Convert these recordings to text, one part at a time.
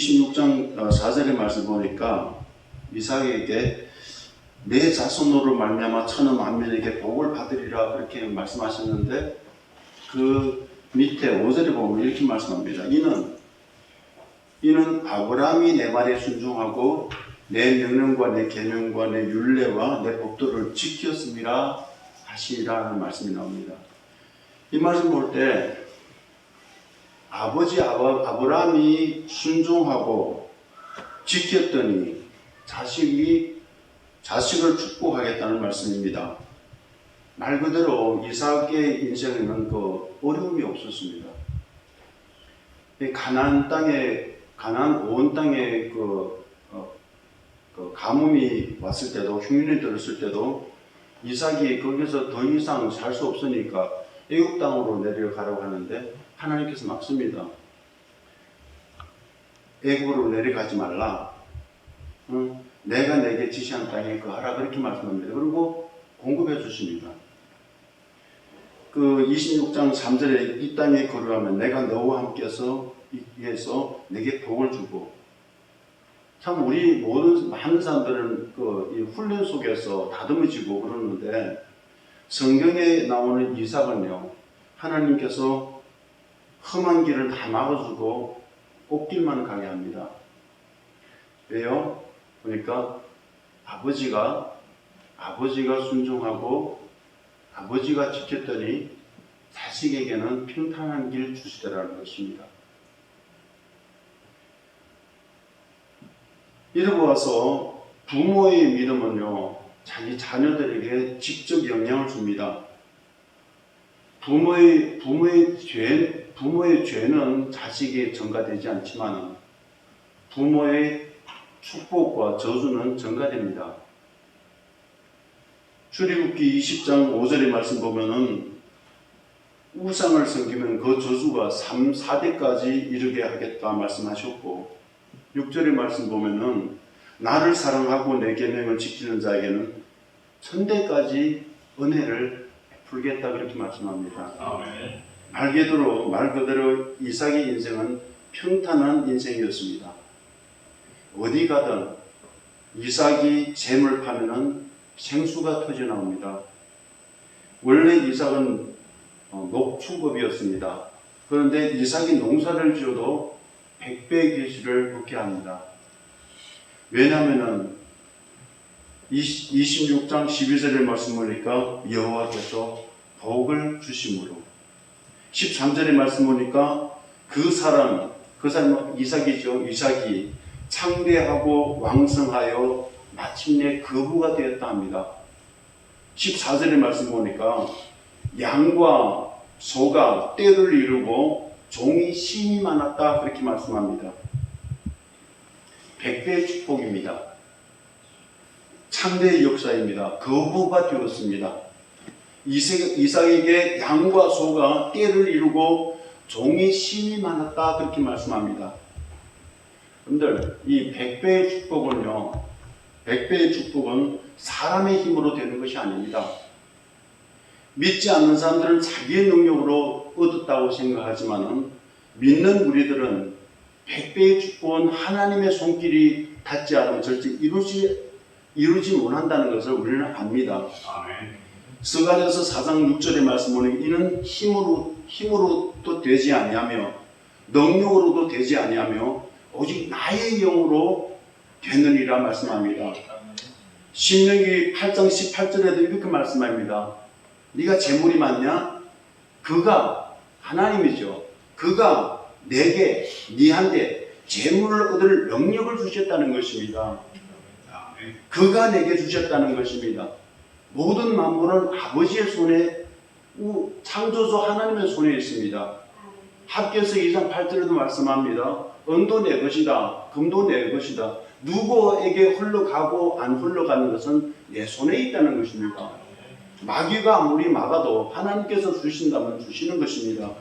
26장 4절의 말씀 보니까 이삭에게 내 자손으로 말미암아 천하 만민에게 복을 받으리라 그렇게 말씀하셨는데, 그 밑에 5절에 보면 이렇게 말씀합니다. 이는 아브라함이 내 말에 순종하고 내 명령과 내 계명과 내 율례와 내 법도를 지켰음이라 하시라는 말씀이 나옵니다. 이 말씀 볼 때 아버지 아브라함이 순종하고 지켰더니 자식을 축복하겠다는 말씀입니다. 말 그대로 이삭의 인생에는 그 어려움이 없었습니다. 가나안 온 땅에 그 가뭄이 왔을 때도, 흉년이 들었을 때도 이삭이 거기서 더 이상 살 수 없으니까 애굽 땅으로 내려가라고 하는데 하나님께서 막습니다. 애굽으로 내려가지 말라. 내가 내게 지시한 땅에 거하라 그렇게 말씀합니다. 그리고 공급해 주십니다. 그 26장 3절에 이 땅에 거류하면 내가 너와 함께서 내게 복을 주고, 참 우리 많은 사람들은 이 훈련 속에서 다듬어지고 그러는데, 성경에 나오는 이삭은요, 하나님께서 험한 길을 다 막아주고 꽃길만 가게 합니다. 왜요? 그러니까 아버지가 순종하고 아버지가 지켰더니 자식에게는 평탄한 길 주시더라는 것입니다. 이러고 와서 부모의 믿음은요, 자기 자녀들에게 직접 영향을 줍니다. 부모의 죄는 자식에 전가되지 않지만 부모의 축복과 저주는 전가됩니다. 출애굽기 20장 5절의 말씀 보면은 우상을 섬기면 그 저주가 4대까지 이르게 하겠다 말씀하셨고, 6절의 말씀 보면은 나를 사랑하고 내 계명을 지키는 자에게는 천대까지 은혜를 베풀겠다 그렇게 말씀합니다. 아멘. 말 그대로 이삭의 인생은 평탄한 인생이었습니다. 어디 가든 이삭이 잼을 파면은 생수가 터져 나옵니다. 원래 이삭은 녹축업이었습니다. 그런데 이삭이 농사를 지어도 100배의 결실을 얻게 합니다. 왜냐하면 26장 12절의 말씀 보니까 여호와께서 복을 주심으로, 13절의 말씀 보니까 그 사람 이삭이죠. 이삭이 창대하고 왕성하여 마침내 거부가 되었다 합니다. 14절의 말씀 보니까 양과 소가 떼를 이루고 종이 심이 많았다 그렇게 말씀합니다. 100배의 축복입니다. 창대의 역사입니다. 거부가 되었습니다. 이삭에게 양과 소가 떼를 이루고 종이 심이 많았다 그렇게 말씀합니다. 여러분들, 이 100배의 축복은 사람의 힘으로 되는 것이 아닙니다. 믿지 않는 사람들은 자기의 능력으로 얻었다고 생각하지만 믿는 우리들은 100배의 축복은 하나님의 손길이 닿지 않으면 절대 이루지 못한다는 것을 우리는 압니다. 아멘. 스가랴서 4장 6절의 말씀 보니 이는 힘으로도 되지 아니하며 능력으로도 되지 아니하며 오직 나의 영으로 되느니라 말씀합니다. 신명기 8장 18절에도 이렇게 말씀합니다. 네가 재물이 많냐? 그가 하나님이죠. 그가 내게 네한테 재물을 얻을 능력을 주셨다는 것입니다. 그가 내게 주셨다는 것입니다. 모든 만물은 아버지의 손에, 창조주 하나님의 손에 있습니다. 학개서 2장 8절에도 말씀합니다. 은도 내 것이다. 금도 내 것이다. 누구에게 흘러가고 안 흘러가는 것은 내 손에 있다는 것입니다. 마귀가 아무리 막아도 하나님께서 주신다면 주시는 것입니다.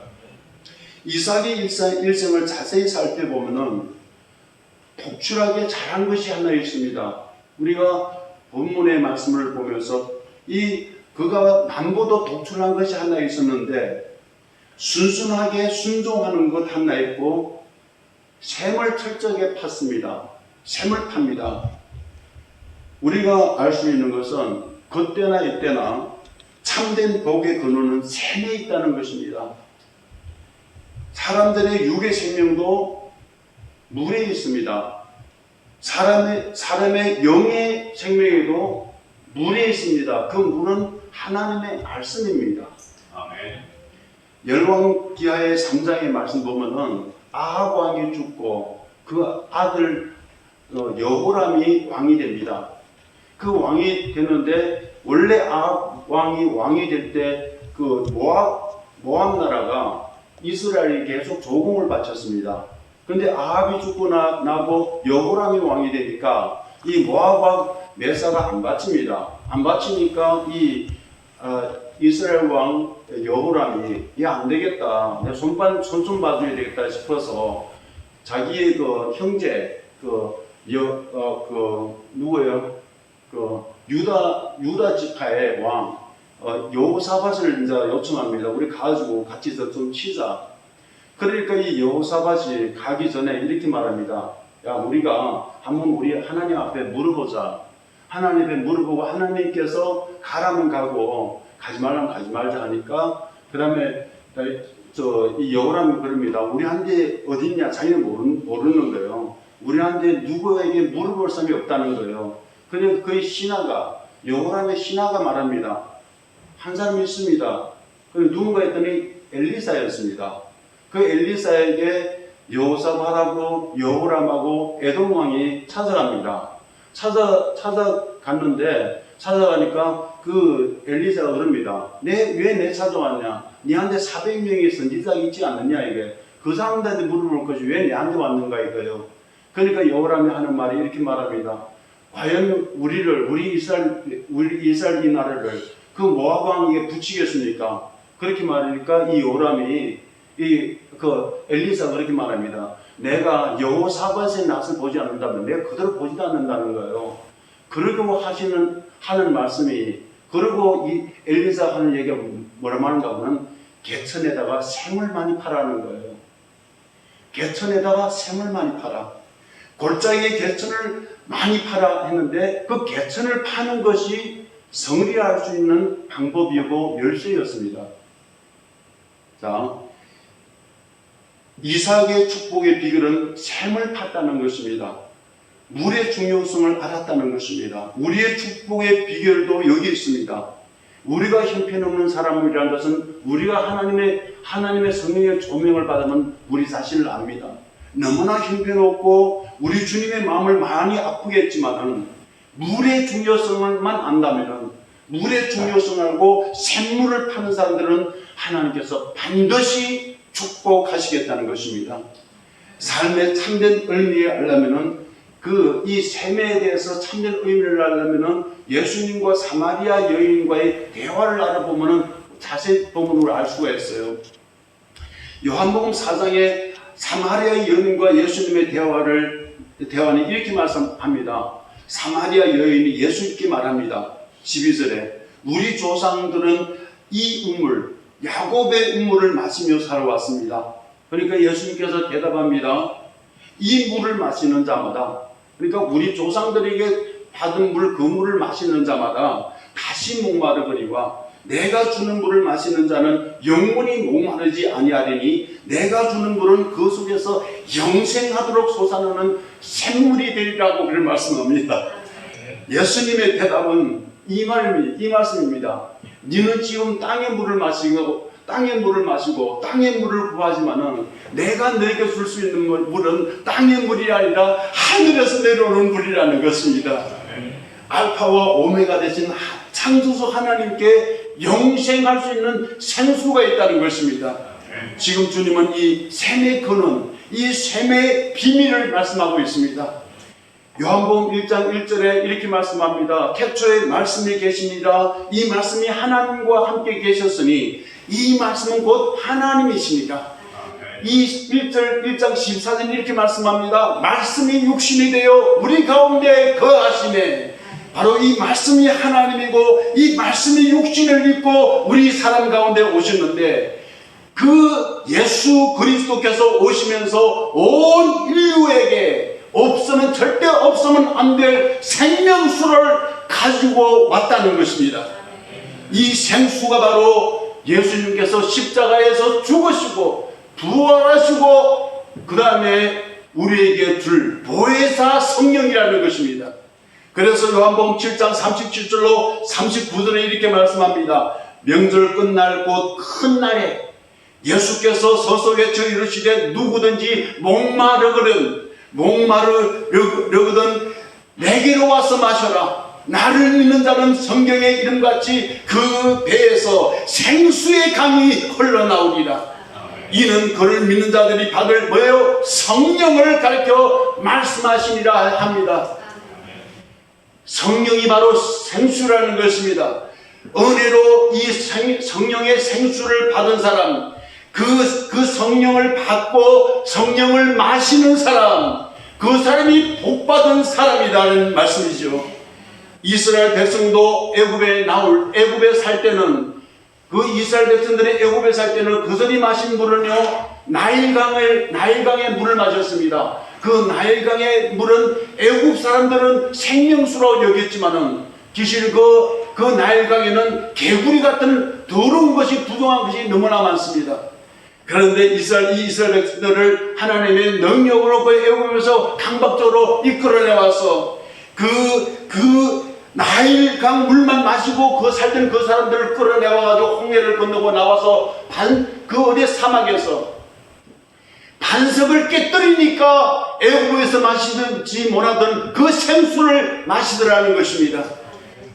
이삭의 일생을 자세히 살펴보면 독출하게 잘한 것이 하나 있습니다. 우리가 본문의 말씀을 보면서 그가 남보도 독출한 것이 하나 있었는데, 순순하게 순종하는 것 하나 있고 샘을 철저하게 팠습니다. 샘을 팝니다. 우리가 알 수 있는 것은 그때나 이때나 참된 복의 근원은 샘에 있다는 것입니다. 사람들의 육의 생명도 물에 있습니다. 사람의 영의 생명에도 물에 있습니다. 그 물은 하나님의 말씀입니다. 아멘. 열왕기하의 3장의 말씀 보면은 아합 왕이 죽고 그 아들 여호람이 왕이 됩니다. 그 왕이 되는데 원래 아합 왕이 될 때 그 모압 나라가 이스라엘이 계속 조공을 바쳤습니다. 그런데 아합이 죽고 나고 여호람이 왕이 되니까 이 모압 왕 메사가 안 바칩니다. 안 바치니까 이스라엘 왕 여호람이 안 되겠다, 내 손 좀 봐줘야 되겠다 싶어서 자기의 그 형제 누구예요? 유다 지파의 왕 여호사밧을 이제 요청합니다. 우리 가지고 같이 좀 치자. 그러니까 이 여호사밧이 가기 전에 이렇게 말합니다. 야, 우리가 한번 우리 하나님 앞에 물어보자. 하나님 앞에 물어보고 하나님께서 가라면 가고 가지 말라면 가지 말자 하니까 그 다음에 이 여호람이 그럽니다. 우리한테 어딨냐? 자기는 모르는 거예요. 우리한테 누구에게 물어볼 사람이 없다는 거예요. 그래서 그의 신하가 여호람의 신하가 말합니다. 한 사람이 있습니다. 누군가 했더니 엘리사였습니다. 그 엘리사에게 여호사밧하고 여호람하고 에돔 왕이 찾아갑니다. 찾아가니까 그 엘리사가 그럽니다. 왜 내 찾아왔냐? 니한테 400명의 선지자가 있지 않느냐 이게. 그 사람들한테 물어볼 것이 왜 내한테 왔는가 이거예요. 그러니까 여호람이 하는 말이 이렇게 말합니다. 과연 우리 이스라엘 이 나라를 그 모압 왕에게 붙이겠습니까? 그렇게 말하니까 이 여호람이 그 엘리사가 그렇게 말합니다. 내가 여호사밧의 낯을 보지 않는다면 내가 그대로 보지도 않는다는 거예요. 그러고 하는 말씀이, 그리고 이 엘리사 하는 얘기가 뭐라 말하는가 하면 개천에다가 샘을 많이 파라는 거예요. 개천에다가 샘을 많이 파라. 골짜기에 개천을 많이 파라 했는데 그 개천을 파는 것이 성리할 수 있는 방법이고 열쇠였습니다. 자, 이삭의 축복의 비결은 샘을 팠다는 것입니다. 물의 중요성을 알았다는 것입니다. 우리의 축복의 비결도 여기 있습니다. 우리가 형편없는 사람이라는 것은 우리가 하나님의 성령의 조명을 받으면 우리 자신을 압니다. 너무나 형편없고 우리 주님의 마음을 많이 아프게 했지만 물의 중요성만 안다면, 물의 중요성을 알고 샘물을 파는 사람들은 하나님께서 반드시 축복하시겠다는 것입니다. 삶의 참된 의미를 알려면은 이 샘에 대해서 참된 의미를 알려면은 예수님과 사마리아 여인과의 대화를 알아보면은 자세히 보면 알 수가 있어요. 요한복음 4장에 사마리아 여인과 예수님의 대화는 이렇게 말씀합니다. 사마리아 여인이 예수님께 말합니다. 12절에 우리 조상들은 이 우물, 야곱의 우물을 마시며 살아왔습니다. 그러니까 예수님께서 대답합니다. 이 물을 마시는 자마다, 그러니까 우리 조상들에게 받은 물, 그 물을 마시는 자마다 다시 목마르거니와 내가 주는 물을 마시는 자는 영원히 목마르지 아니하리니 내가 주는 물은 그 속에서 영생하도록 솟아나는 샘물이 되리라고 그를 말씀합니다. 예수님의 대답은 이 말씀입니다. 너는 지금 땅의 물을 마시고 땅의 물을 구하지만은 내가 너에게 줄 수 있는 물은 땅의 물이 아니라 하늘에서 내려오는 물이라는 것입니다. 알파와 오메가 되신 창조주 하나님께 영생할 수 있는 생수가 있다는 것입니다. 지금 주님은 이 샘의 근원, 이 샘의 비밀을 말씀하고 있습니다. 요한복음 1장 1절에 이렇게 말씀합니다. 태초에 말씀이 계십니다. 이 말씀이 하나님과 함께 계셨으니 이 말씀은 곧 하나님이십니다. 이 1장 14절에 이렇게 말씀합니다. 말씀이 육신이 되어 우리 가운데 거하시네. 바로 이 말씀이 하나님이고 이 말씀이 육신을 입고 우리 사람 가운데 오셨는데, 그 예수 그리스도께서 오시면서 온 인류에게 절대 없으면 안 될 생명수를 가지고 왔다는 것입니다. 이 생수가 바로 예수님께서 십자가에서 죽으시고 부활하시고 그 다음에 우리에게 줄 보혜사 성령이라는 것입니다. 그래서 요한복음 7장 37절로 39절에 이렇게 말씀합니다. 명절 끝날 곧 큰 날에 예수께서 서서 외쳐 이르시되 누구든지 목마르거든 내게로 와서 마셔라. 나를 믿는 자는 성경의 이름같이 그 배에서 생수의 강이 흘러나오리라. 이는 그를 믿는 자들이 받을 뭐예요? 성령을 가르쳐 말씀하시니라 합니다. 성령이 바로 생수라는 것입니다. 은혜로 이 성령의 생수를 받은 사람, 그 성령을 받고 성령을 마시는 사람, 그 사람이 복받은 사람이라는 말씀이죠. 이스라엘 백성도 애굽에 살 때는 그 이스라엘 백성들이 애굽에 살 때는 그들이 마신 물은요 나일강의 물을 마셨습니다. 그 나일강의 물은 애굽 사람들은 생명수라고 여겼지만은 사실 그 나일강에는 개구리 같은 더러운 것이 부정한 것이 너무나 많습니다. 그런데 이스라엘 백성들을 하나님의 능력으로 그 애굽에서 강박적으로 이끌어내와서 그 나일강 물만 마시고 그 살던 그 사람들을 끌어내와가지고 홍해를 건너고 나와서 어디 사막에서 반석을 깨뜨리니까 애굽에서 마시지 못하던 그 생수를 마시더라는 것입니다.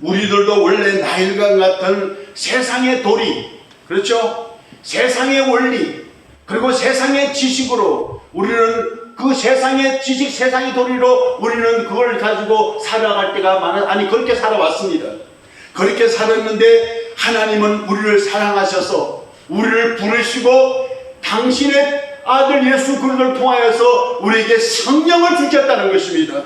우리들도 원래 나일강 같은 세상의 도리, 그렇죠? 세상의 원리, 그리고 세상의 지식으로 우리는 그 세상의 지식, 세상의 도리로 우리는 그걸 가지고 살아갈 때가 그렇게 살아왔습니다. 그렇게 살았는데 하나님은 우리를 사랑하셔서 우리를 부르시고 당신의 아들 예수 그리스도를 통하여서 우리에게 성령을 주셨다는 것입니다.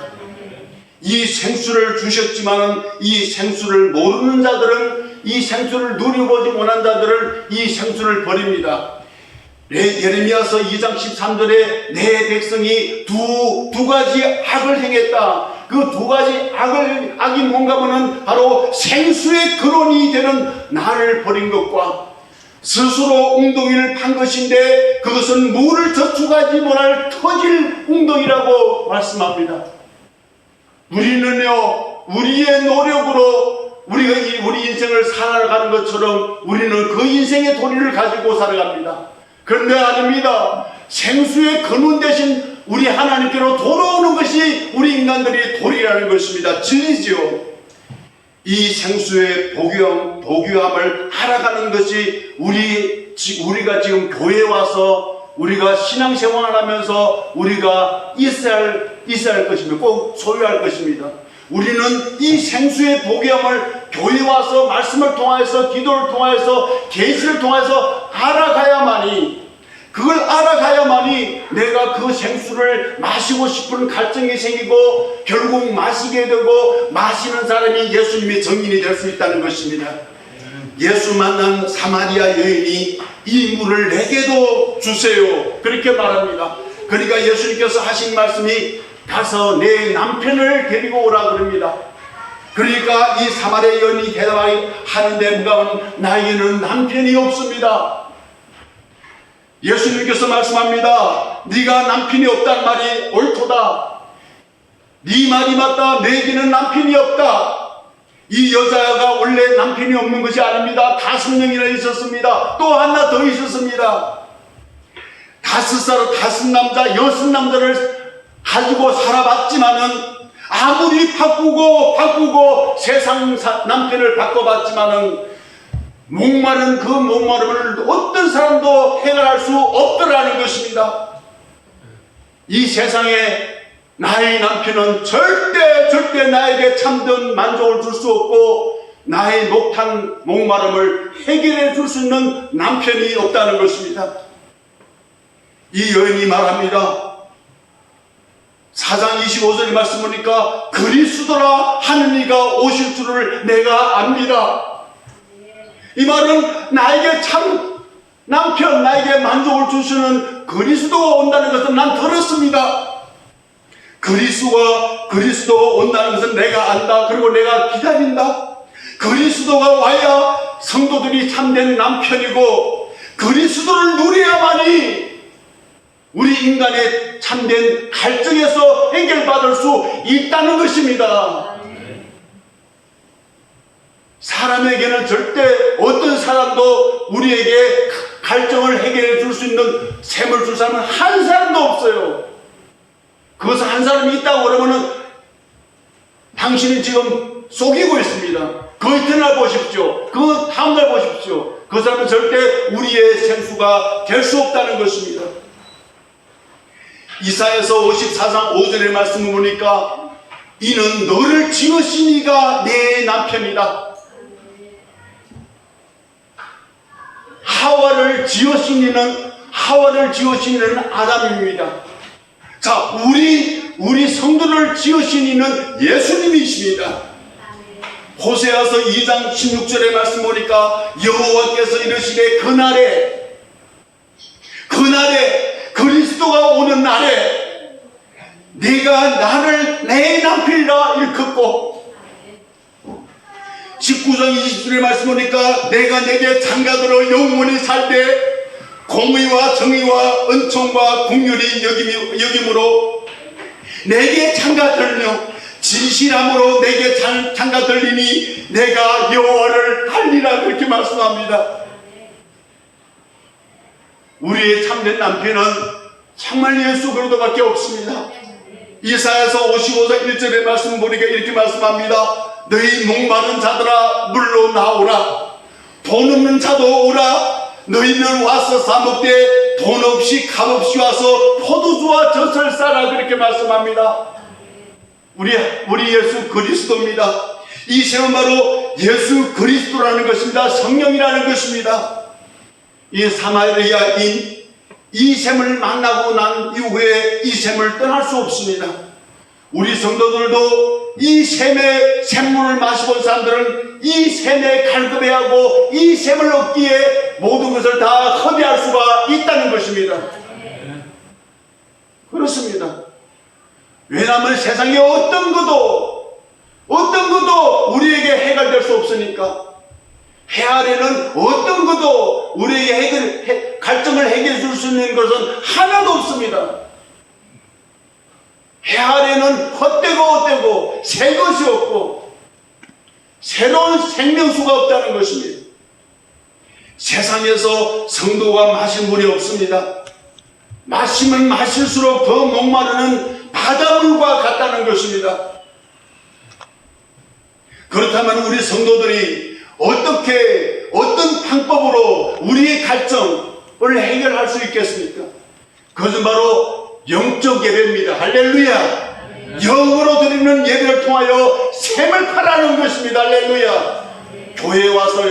이 생수를 주셨지만 이 생수를 모르는 자들은, 이 생수를 누려보지 못한 자들은 이 생수를 버립니다. 예레미야서 2장 13절에 내 백성이 두 가지 악을 행했다. 그 두 가지 악이 뭔가 하면은 바로 생수의 근원이 되는 나를 버린 것과 스스로 웅덩이를 판 것인데 그것은 물을 저축하지 못할 터질 웅덩이라고 말씀합니다. 우리는요, 우리의 노력으로 우리 인생을 살아가는 것처럼 우리는 그 인생의 도리를 가지고 살아갑니다. 그런데 아닙니다. 생수의 근원 대신 우리 하나님께로 돌아오는 것이 우리 인간들이 도리라는 것입니다. 진리지요. 이 생수의 복유함을 알아가는 것이 우리가 지금 교회에 와서 우리가 신앙생활을 하면서 우리가 있어야 할 것입니다. 꼭 소유할 것입니다. 우리는 이 생수의 복음을 교회에 와서 말씀을 통하여서 기도를 통하여서 계시를 통해서 그걸 알아가야만이 내가 그 생수를 마시고 싶은 갈증이 생기고 결국 마시게 되고 마시는 사람이 예수님의 증인이 될 수 있다는 것입니다. 예수 만난 사마리아 여인이 이 물을 내게도 주세요 그렇게 말합니다. 그러니까 예수님께서 하신 말씀이 가서 내 남편을 데리고 오라 그럽니다. 그러니까 이 사마리아 여인이 대답하는데 나에게는 남편이 없습니다. 예수님께서 말씀합니다. 네가 남편이 없단 말이 옳도다. 네 말이 맞다. 내게는 남편이 없다. 이 여자가 원래 남편이 없는 것이 아닙니다. 5명이나 있었습니다. 또 하나 더 있었습니다. 5 남자, 6 남자를 가지고 살아봤지만은 아무리 바꾸고 세상 남편을 바꿔봤지만은 목마른 그 목마름을 어떤 사람도 해결할 수 없더라는 것입니다. 이 세상에 나의 남편은 절대 나에게 참된 만족을 줄 수 없고 나의 목마름을 해결해 줄 수 있는 남편이 없다는 것입니다. 이 여인이 말합니다. 4장 25절의 말씀 보니까 그리스도라 하는 이가 오실 줄을 내가 압니다. 이 말은 남편 나에게 만족을 주시는 그리스도가 온다는 것은 난 들었습니다. 그리스도가 온다는 것은 내가 안다. 그리고 내가 기다린다. 그리스도가 와야 성도들이 참된 남편이고 그리스도를 누려야만이 우리 인간의 참된 갈증에서 해결받을 수 있다는 것입니다. 사람에게는 절대 어떤 사람도 우리에게 갈증을 해결해 줄 수 있는 셈을 줄 사람은 한 사람도 없어요. 그것은 한 사람이 있다고 그러면은 당신이 지금 속이고 있습니다. 그 이튿날 보십시오. 그 다음날 보십시오. 그 사람은 절대 우리의 생수가 될 수 없다는 것입니다. 이사야서 54장 5절의 말씀을 보니까 이는 너를 지으신 이가 내 남편이다. 하와를 지으신 이는 아담입니다. 자, 우리 성도를 지으신 이는 예수님이십니다. 호세아서 2장 16절의 말씀 보니까 여호와께서 이르시되 그날에 그리스도가 오는 날에 네가 나를 내 남편이라 일컫고 19장 20절의 말씀 보니까 내가 내게 장가들어 영원히 살되 공의와 정의와 은총과 긍휼이 여김으로 내게 장가들며 진실함으로 내게 장가들리니 내가 여호와를 알리라 그렇게 말씀합니다. 우리의 참된 남편은 정말 예수 그리스도밖에 없습니다. 이사야서 55장 1절의 말씀 보니까 이렇게 말씀합니다. 너희 목마른 자들아 물로 나오라. 돈 없는 자도 오라. 너희는 와서 사먹되 돈 없이 값없이 와서 포도주와 젖을 싸라 그렇게 말씀합니다. 우리 예수 그리스도입니다. 이 셈은 바로 예수 그리스도라는 것입니다. 성령이라는 것입니다. 이 사마리아인 이 셈을 만나고 난 이후에 이 셈을 떠날 수 없습니다. 우리 성도들도 이 셈의 샘물을 마시본 사람들은 이 셈에 갈급해하고 이 셈을 얻기에 모든 것을 다 허비할 수가 있다는 것입니다. 그렇습니다. 왜냐하면 세상에 어떤 것도 우리에게 해결될 수 없으니까. 해 아래는 어떤 것도 우리에게 갈증을 해결해 줄 수 있는 것은 하나도 없습니다. 해 아래는 헛되고 새 것이 없고 새로운 생명수가 없다는 것입니다. 세상에서 성도가 마실 물이 없습니다. 마시면 마실수록 더 목마르는 바닷물과 같다는 것입니다. 그렇다면 우리 성도들이 어떤 방법으로 우리의 갈증을 해결할 수 있겠습니까? 그것은 바로 영적 예배입니다. 할렐루야. 영으로 드리는 예배를 통하여 샘을 파라는 것입니다. 할렐루야. 교회에 와서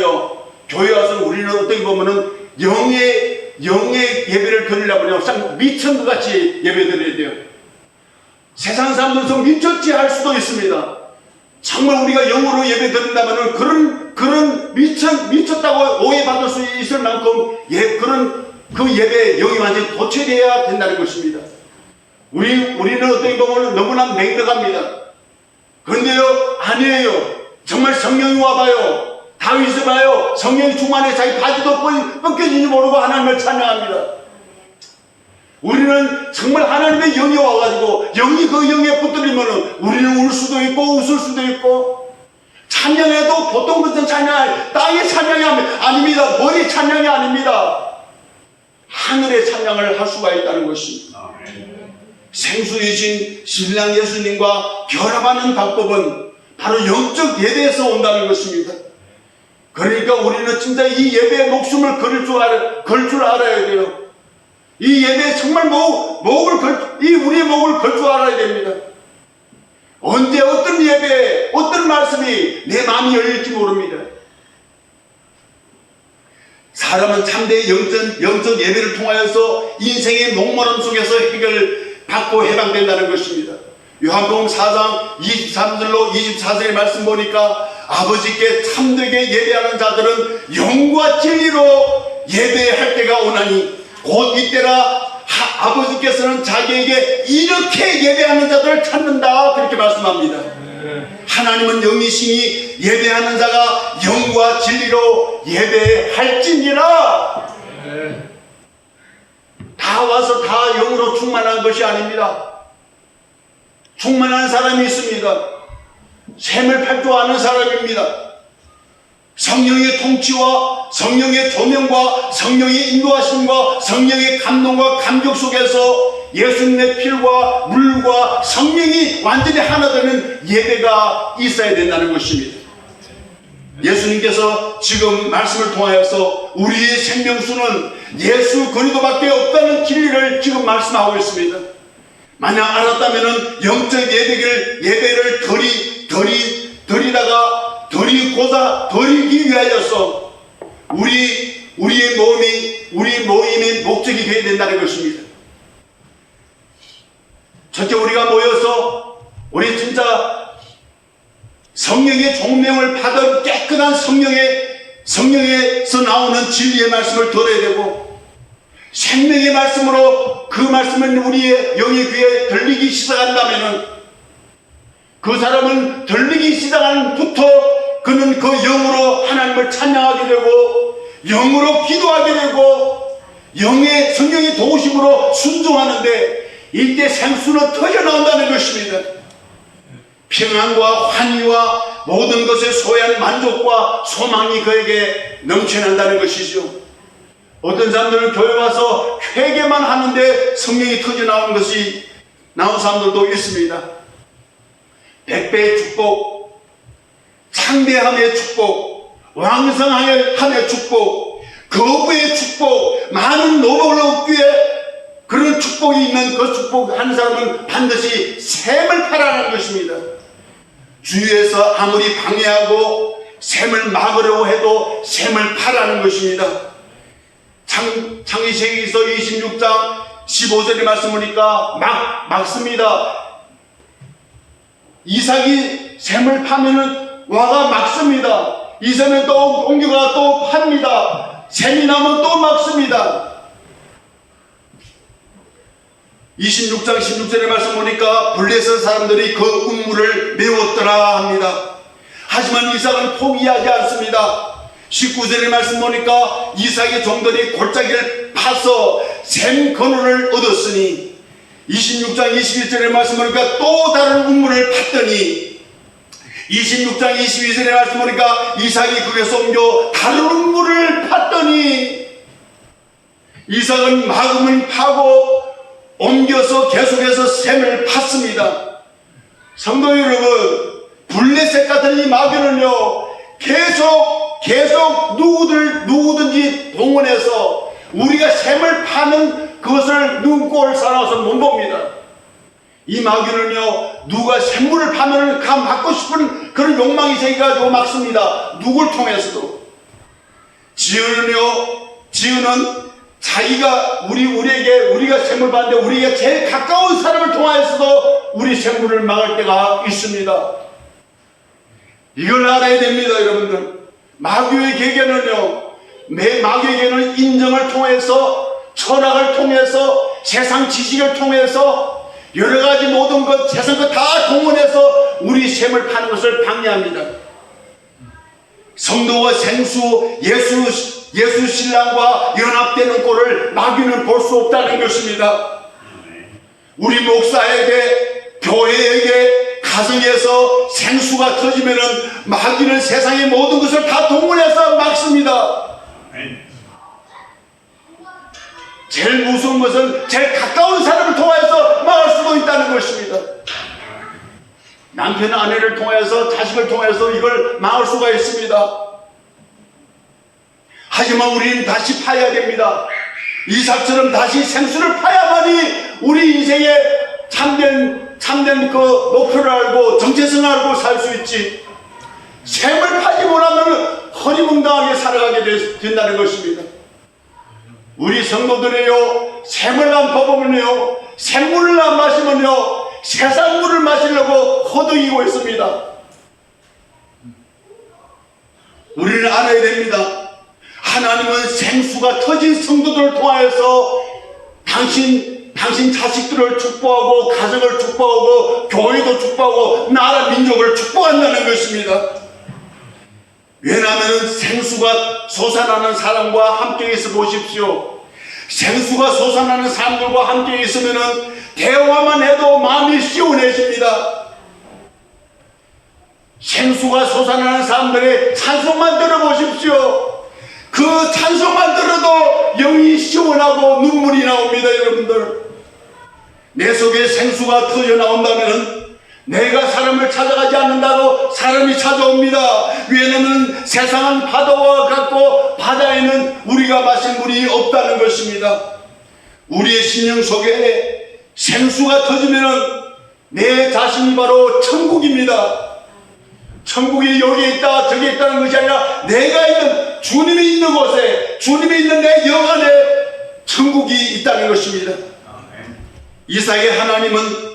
우리는 어떻게 보면은 영의 예배를 드리려면 참 미친 것 같이 예배 드려야 돼요. 세상 사람들은 미쳤지 할 수도 있습니다. 정말 우리가 영으로 예배 드린다면 그런 미쳤다고 오해받을 수 있을 만큼 그 예배에 영이 완전히 도취되어야 된다는 것입니다. 우리는 어떻게 보면 너무나 맹백합니다. 그런데요, 아니에요. 정말 성령이 와봐요. 다윗을 봐요. 성령이 충만해 자기 바지도 벗겨진지 모르고 하나님을 찬양합니다. 우리는 정말 하나님의 영이 와가지고 영이 그 영에 붙들리면 우리는 울 수도 있고 웃을 수도 있고, 찬양해도 보통 같은 찬양, 땅의 찬양이 아닙니다. 머리 찬양이 아닙니다. 하늘의 찬양을 할 수가 있다는 것입니다. 생수이신 신랑 예수님과 결합하는 방법은 바로 영적 예배에서 온다는 것입니다. 그러니까 우리는 진짜 이 예배에 목숨을 걸 줄 알아야 돼요. 이 예배에 정말 우리의 목을 걸 줄 알아야 됩니다. 언제 어떤 예배에 어떤 말씀이 내 마음이 열릴지 모릅니다. 사람은 참된 영적 예배를 통하여서 인생의 목마름 속에서 해결받고 해방된다는 것입니다. 요한복음 4장 23절로 24절의 말씀 보니까 아버지께 참되게 예배하는 자들은 영과 진리로 예배할 때가 오나니 곧 이때라 아버지께서는 자기에게 이렇게 예배하는 자들을 찾는다, 그렇게 말씀합니다. 하나님은 영이시니 예배하는 자가 영과 진리로 예배할지니라. 다 와서 다 영으로 충만한 것이 아닙니다. 충만한 사람이 있습니다. 샘을 팔도하는 사람입니다. 성령의 통치와 성령의 조명과 성령의 인도하심과 성령의 감동과 감격 속에서 예수님의 피와 물과 성령이 완전히 하나 되는 예배가 있어야 된다는 것입니다. 예수님께서 지금 말씀을 통하여서 우리의 생명수는 예수 그리스도밖에 없다는 진리를 지금 말씀하고 있습니다. 만약 알았다면 영적 예배를 드리기 위하여서 우리의 모임의 목적이 되어야 된다는 것입니다. 첫째, 우리가 모여서 우리 진짜 성령의 종명을 받은 깨끗한 성령에서 나오는 진리의 말씀을 들어야 되고, 생명의 말씀으로 그 말씀은 우리의 영의 귀에 들리기 시작한다면 그 사람은 들리기 시작한부터 그는 그 영으로 하나님을 찬양하게 되고 영으로 기도하게 되고 영의 성령의 도우심으로 순종하는데, 이때 생수는 터져나온다는 것입니다. 평안과 환희와 모든 것에 소유한 만족과 소망이 그에게 넘쳐난다는 것이죠. 어떤 사람들은 교회 와서 회개만 하는데 성령이 터져나오는 나온 사람들도 있습니다. 100배의 축복, 창대함의 축복, 왕성함의 축복, 거부의 축복, 많은 노복을 얻기에 그런 축복이 있는 그 축복 한 사람은 반드시 샘을 파라는 것입니다. 주위에서 아무리 방해하고 샘을 막으려고 해도 샘을 파라는 것입니다. 창세기서 26장 15절의 말씀 보니까 막습니다. 이삭이 샘을 파면은 와가 막습니다. 이삭은 또 옮겨가 또 팝니다. 샘이 나면 또 막습니다. 26장 16절의 말씀 보니까 블레셋 사람들이 그 음물을 메웠더라 합니다. 하지만 이삭은 포기하지 않습니다. 19절의 말씀 보니까 이삭의 종들이 골짜기를 파서 샘 근원을 얻었으니, 26장 21절의 말씀 보니까 또 다른 음물을 팠더니, 26장 22절의 말씀 보니까 이삭이 거기서 옮겨 다른 음물을 팠더니, 이삭은 막음을 파고 옮겨서 계속해서 샘을 팠습니다. 성도 여러분, 블레셋 같은 이 마귀는요, 계속 누구든지 동원해서 우리가 샘을 파는 그것을 눈꼴 살아서 못 봅니다. 이 마귀는요, 누가 샘물을 파면 가 막고 싶은 그런 욕망이 생겨가지고 막습니다. 누굴 통해서도. 지은은 자기가 우리가 샘물 받는데 우리가 제일 가까운 사람을 통하여서도 우리 샘물을 막을 때가 있습니다. 이걸 알아야 됩니다, 여러분들. 마귀에게는 인정을 통해서, 철학을 통해서, 세상 지식을 통해서 여러 가지 모든 것, 세상 것 다 동원해서 우리 샘을 파는 것을 방해합니다. 성도와 생수, 예수 신랑과 연합되는 꼴을 마귀는 볼 수 없다는 것입니다. 우리 목사에게, 교회에게, 가정에서 생수가 터지면은 마귀는 세상의 모든 것을 다 동원해서 막습니다. 제일 무서운 것은 제일 가까운 사람을 통해서 막을 수도 있다는 것입니다. 남편, 아내를 통해서, 자식을 통해서 이걸 막을 수가 있습니다. 하지만 우리는 다시 파야 됩니다. 이삭처럼 다시 생수를 파야만이 우리 인생에 참된 그 목표를 알고 정체성을 알고 살 수 있지. 샘을 파지 못하면 허리멍덩하게 살아가게 된다는 것입니다. 우리 성도들이요, 샘을 안 퍼보면요, 샘물을 안 마시면요, 세상 물을 마시려고 허덕이고 있습니다. 우리는 알아야 됩니다. 하나님은 생수가 터진 성도들을 통하여서 당신 자식들을 축복하고 가정을 축복하고 교회도 축복하고 나라 민족을 축복한다는 것입니다. 왜냐하면 생수가 솟아나는 사람과 함께 있어 보십시오. 생수가 솟아나는 사람들과 함께 있으면 대화만 해도 마음이 시원해집니다. 생수가 솟아나는 사람들의 찬송만 들어보십시오. 그 찬송만 들어도 영이 시원하고 눈물이 나옵니다. 여러분들, 내 속에 생수가 터져 나온다면 내가 사람을 찾아가지 않는다고 사람이 찾아옵니다. 왜냐하면 세상은 파도와 같고 바다에는 우리가 마실 물이 없다는 것입니다. 우리의 심령 속에 생수가 터지면 내 자신이 바로 천국입니다. 천국이 여기 있다 저기 있다는 것이 아니라 내가 있는, 주님이 있는 곳에, 주님이 있는 내 영 안에 천국이 있다는 것입니다. 이삭의 하나님은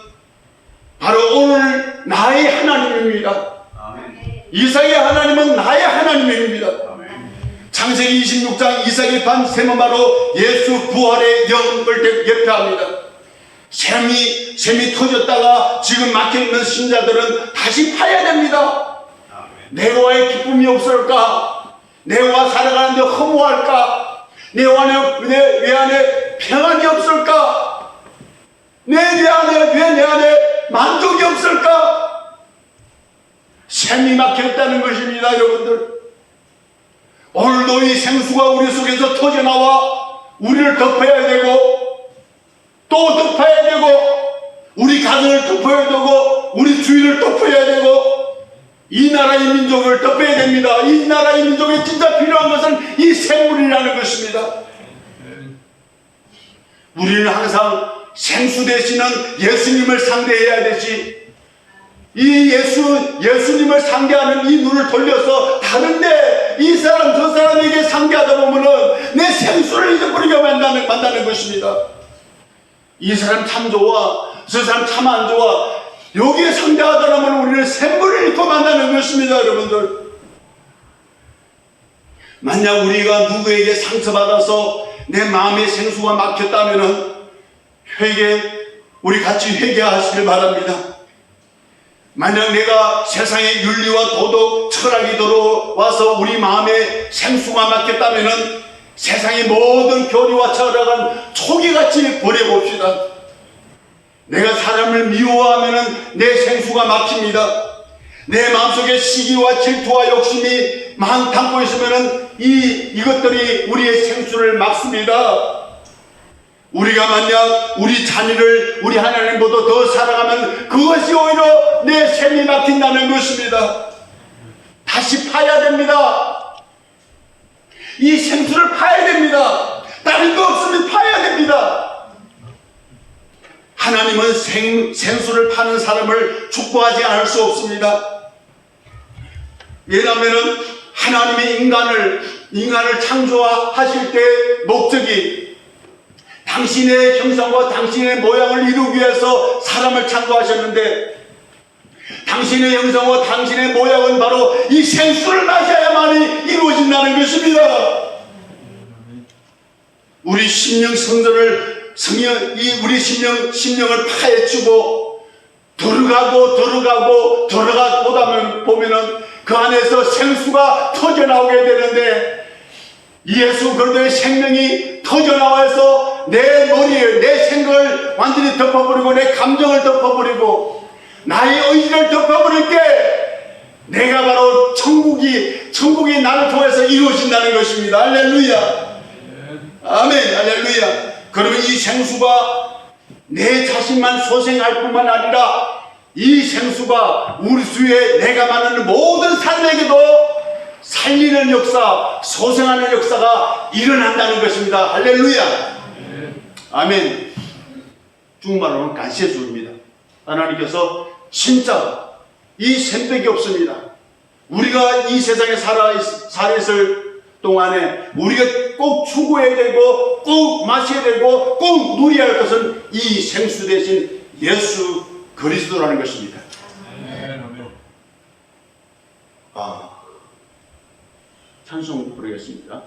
바로 오늘 나의 하나님입니다. 이삭의 하나님은 나의 하나님입니다. 창세기 26장 이삭의 밤샘은 바로 예수 부활의 영을 예표합니다. 샘이 터졌다가 지금 막혀있는 신자들은 다시 파야 됩니다. 내와의 기쁨이 없을까? 내와 살아가는데 허무할까? 내 안에 평안이 없을까? 왜 내 안에 만족이 없을까? 샘이 막혀있다는 것입니다. 여러분들, 오늘도 이 생수가 우리 속에서 터져나와 우리를 덮어야 되고 또 덮어야 되고 우리 가정을 덮어야 되고 우리 주위를 덮어야 되고 이 나라의 민족을 덮어야 됩니다. 이 나라의 민족에 진짜 필요한 것은 이 샘물이라는 것입니다. 우리는 항상 생수 되시는 예수님을 상대해야 되지, 이 예수님을 상대하는 이 눈을 돌려서 다른데 이 사람 저 사람에게 상대하다 보면은 내 생수를 잊어버리게 만다는 것입니다. 이 사람 참 좋아, 저 사람 참 안 좋아, 여기에 상대하더라면 우리는 샘물을 잃고 만다는 것입니다. 여러분들, 만약 우리가 누구에게 상처받아서 내 마음의 생수가 막혔다면은 우리 같이 회개하시길 바랍니다. 만약 내가 세상의 윤리와 도덕, 철학이 들어와서 우리 마음에 생수가 막혔다면은 세상의 모든 교리와 철학은 초기같이 버려봅시다. 내가 사람을 미워하면은 내 생수가 막힙니다. 내 마음속에 시기와 질투와 욕심이 담고 있으면은 이것들이 우리의 생수를 막습니다. 우리가 만약 우리 자녀를 우리 하나님보다 더 사랑하면 그것이 오히려 내 샘이 막힌다는 것입니다. 다시 파야 됩니다. 이 생수를 파야 됩니다. 다른 거 없으면 파야 됩니다. 하나님은 생수를 파는 사람을 축복하지 않을 수 없습니다. 왜냐하면 하나님이 인간을 창조하실 때 목적이 당신의 형상과 당신의 모양을 이루기 위해서 사람을 창조하셨는데, 당신의 형상과 당신의 모양은 바로 이 생수를 마셔야만이 이루어진다는 것입니다. 우리 심령 성전을 우리 심령을 파헤치고 들어가고 보면은 그 안에서 생수가 터져나오게 되는데, 예수 그리스도의 생명이 터져나와서 내 머리에 내 생각을 완전히 덮어버리고 내 감정을 덮어버리고 나의 의지를 덮어버릴 때 내가 바로 천국이 나를 통해서 이루어진다는 것입니다. 할렐루야. 아멘. 할렐루야. 그러면 이 생수가 내 자신만 소생할 뿐만 아니라 이 생수가 우리 주위에 내가 만나는 모든 사람에게도 살리는 역사, 소생하는 역사가 일어난다는 것입니다. 할렐루야. 아멘. 중국말로는 간시해줍니다. 하나님께서 진짜 이 샘백이 없습니다. 우리가 이 세상에 살아있을 동안에 우리가 꼭 추구해야 되고 꼭 마셔야 되고 꼭 누려야 할 것은 이 생수 대신 예수 그리스도라는 것입니다. 찬송 부르겠습니다.